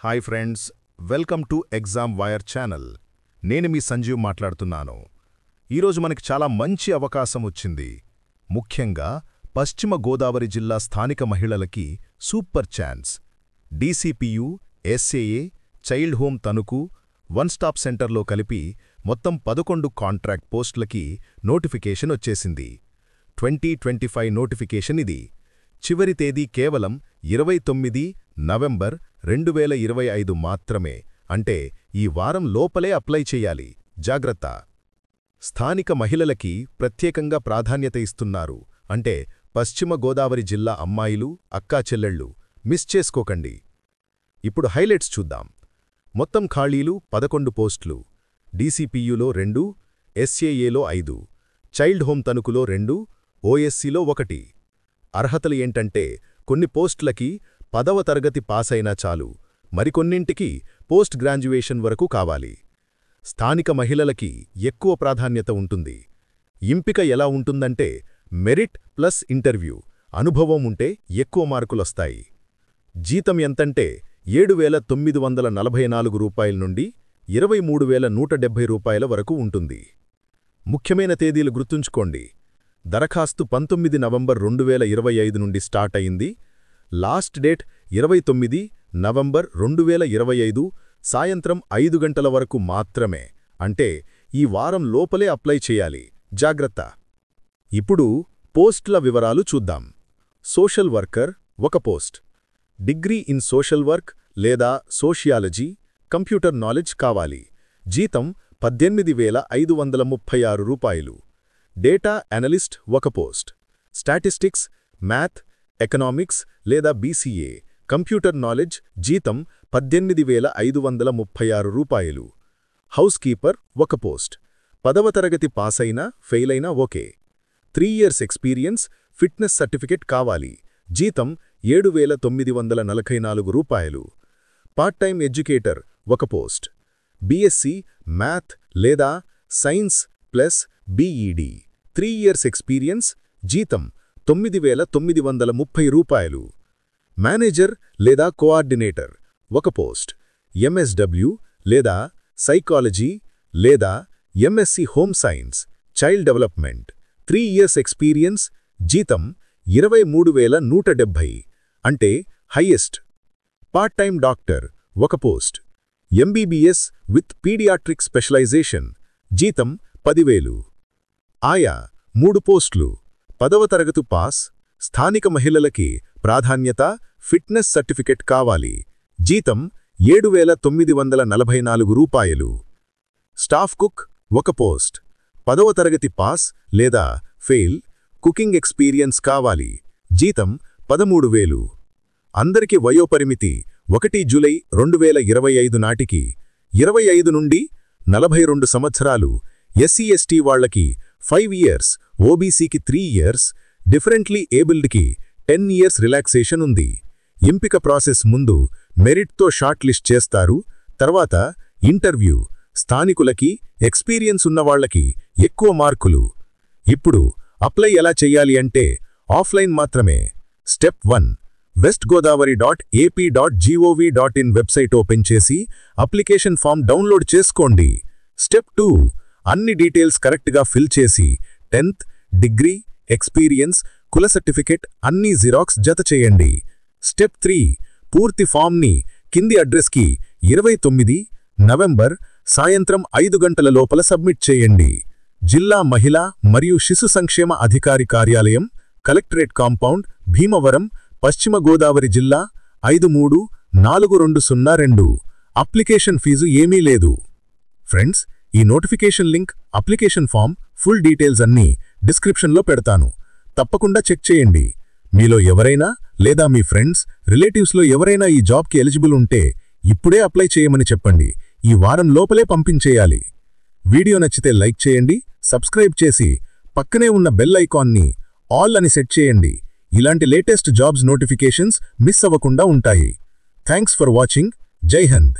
Hi friends, welcome to exam wire channel. నేను మీ సంజీవ్ మాట్లాడుతున్నాను. ఈరోజు మనకి చాలా మంచి అవకాశం వచ్చింది. ముఖ్యంగా పశ్చిమ గోదావరి జిల్లా స్థానిక మహిళలకి super chance. DCPU, SAA, child home Tanuku, one stop సెంటర్లో కలిపి మొత్తం 11 కాంట్రాక్ట్ పోస్టులకి నోటిఫికేషన్ వచ్చేసింది. 2025 నోటిఫికేషన్ ఇది. చివరి తేదీ కేవలం 29 నవంబర్ 2025 మాత్రమే. అంటే ఈ వారం లోపలే అప్లై చెయ్యాలి. జాగ్రత్త! స్థానిక మహిళలకి ప్రత్యేకంగా ప్రాధాన్యత ఇస్తున్నారు. అంటే పశ్చిమ గోదావరి జిల్లా అమ్మాయిలు, అక్కాచెల్లెళ్ళు మిస్ చేసుకోకండి. ఇప్పుడు హైలైట్స్ చూద్దాం. మొత్తం ఖాళీలు 11 పోస్టులు. డీసీపీయూలో 2, ఎస్ఏఏలో 5, చైల్డ్ హోమ్ తణుకులో 2, ఓఎస్సీలో 1. అర్హతలు ఏంటంటే కొన్ని పోస్టులకి 10వ తరగతి పాసైనా చాలు, మరికొన్నింటికి పోస్ట్ గ్రాడ్యుయేషన్ వరకు కావాలి. స్థానిక మహిళలకి ఎక్కువ ప్రాధాన్యత ఉంటుంది. ఎంపిక ఎలా ఉంటుందంటే మెరిట్ ప్లస్ ఇంటర్వ్యూ. అనుభవం ఉంటే ఎక్కువ మార్కులొస్తాయి. జీతం ఎంతంటే 7,944 రూపాయల నుండి 23,170 రూపాయల వరకు ఉంటుంది. ముఖ్యమైన తేదీలు గుర్తుంచుకోండి. దరఖాస్తు 19 నవంబర్ 2025 నుండి స్టార్ట్ అయింది. లాస్ట్ డేట్ 29 నవంబర్ 2025 సాయంత్రం 5 గంటల వరకు మాత్రమే. అంటే ఈ వారం లోపలే అప్లై చేయాలి. జాగ్రత్త! ఇప్పుడు పోస్టుల వివరాలు చూద్దాం. Social worker 1 post. Degree in social work లేదా సోషియాలజీ, కంప్యూటర్ నాలెడ్జ్ కావాలి. జీతం 18,536 రూపాయలు. Data analyst 1 post. Statistics, math, economics లేదా బీసీఏ, కంప్యూటర్ నాలెడ్జ్. జీతం 18,536 రూపాయలు. Housekeeper 1 post. 10వ తరగతి పాసైనా ఫెయిలైనా okay. 3 years experience, fitness certificate కావాలి. జీతం 7,944 రూపాయలు. Part time educator 1 post. BSc math లేదా science plus BEd, 3 years experience. జీతం 9,930 రూపాయలు. మేనేజర్ లేదా కోఆర్డినేటర్ 1 పోస్ట్. ఎంఎస్డబ్ల్యూ లేదా సైకాలజీ లేదా MSc home science, child development, 3 years experience. జీతం 23,170 అంటే highest. Part time doctor 1 post. MBBS with pediatric specialization. జీతం 10,000. ఆయా 3 పోస్టులు. 10వ తరగతి పాస్. స్థానిక మహిళలకి ప్రాధాన్యత. ఫిట్నెస్ సర్టిఫికెట్ కావాలి. జీతం 7,944 రూపాయలు. Staff cook 1 post. 10వ తరగతి పాస్ లేదా ఫెయిల్. కుకింగ్ ఎక్స్పీరియన్స్ కావాలి. జీతం 13,000. అందరికి వయోపరిమితి 1 జూలై 2025 నాటికి 25 నుండి 42 సంవత్సరాలు. ఎస్సీ ఎస్టీ వాళ్లకి 5 ఇయర్స్, ఓబీసీకి 3 ఇయర్స్, డిఫరెంట్లీ ఏబుల్డ్కి 10 ఇయర్స్ రిలాక్సేషన్ ఉంది. ఎంపిక ప్రాసెస్ ముందు మెరిట్తో షార్ట్ లిస్ట్ చేస్తారు. తర్వాత ఇంటర్వ్యూ. స్థానికులకి, ఎక్స్పీరియన్స్ ఉన్నవాళ్లకి ఎక్కువ మార్కులు. ఇప్పుడు అప్లై ఎలా చెయ్యాలి అంటే ఆఫ్లైన్ మాత్రమే. స్టెప్ 1, westgodavari.ap.gov.in వెబ్సైట్ ఓపెన్ చేసి అప్లికేషన్ ఫామ్ డౌన్లోడ్ చేసుకోండి. స్టెప్ 2, అన్ని డీటెయిల్స్ కరెక్ట్గా ఫిల్ చేసి 10th, డిగ్రీ, ఎక్స్పీరియన్స్, కుల సర్టిఫికెట్ అన్నీ జిరాక్స్ జత చేయండి. స్టెప్ 3, పూర్తి ఫామ్ని కింది అడ్రస్కి 29 నవంబర్ సాయంత్రం 5 గంటల లోపల సబ్మిట్ చేయండి. జిల్లా మహిళా మరియు శిశు సంక్షేమ అధికారి కార్యాలయం, కలెక్టరేట్ కాంపౌండ్, భీమవరం, పశ్చిమ గోదావరి జిల్లా 534202. అప్లికేషన్ ఫీజు ఏమీ లేదు. ఫ్రెండ్స్, ఈ notification link, application form, full details అన్నీ డిస్క్రిప్షన్లో పెడతాను. తప్పకుండా చెక్ చేయండి. మీలో ఎవరైనా లేదా మీ ఫ్రెండ్స్, రిలేటివ్స్లో ఎవరైనా ఈ జాబ్కి ఎలిజిబుల్ ఉంటే ఇప్పుడే అప్లై చేయమని చెప్పండి. ఈ వారం లోపలే పంపించేయాలి. వీడియో నచ్చితే లైక్ చేయండి, సబ్స్క్రైబ్ చేసి పక్కనే ఉన్న బెల్ ఐకాన్ని ఆల్ అని సెట్ చేయండి. ఇలాంటి లేటెస్ట్ జాబ్స్ నోటిఫికేషన్స్ మిస్ అవ్వకుండా ఉంటాయి. Thanks for watching. జై హింద్.